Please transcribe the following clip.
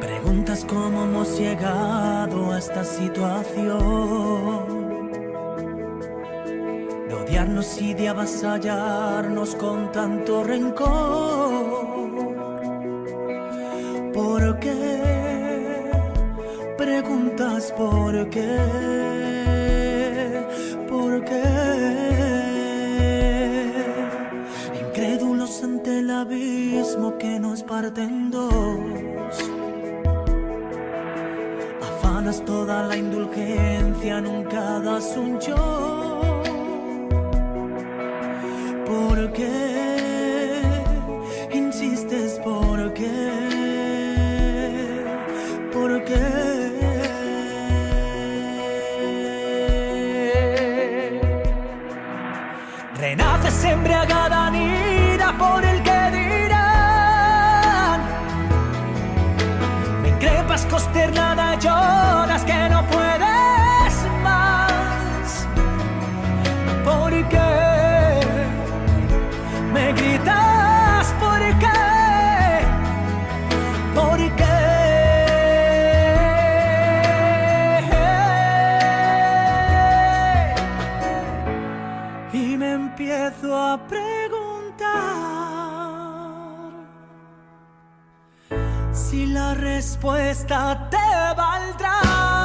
Preguntas cómo hemos llegado a esta situación, de odiarnos y de avasallarnos con tanto rencor. ¿Por qué? Preguntas por qué, por qué. Incrédulos ante el abismo que nos parte en dos. Afanas toda la indulgencia, nunca das un yo. ¿Por qué insistes? ¿Por qué? ¿Por qué? Renaces embriagada, ira por el que dirán. Me increpas consternada, lloras que no puedes más. ¿Por qué me gritas? ¿Por qué? ¿Por qué? Y me empiezo a preguntar si la respuesta te valdrá.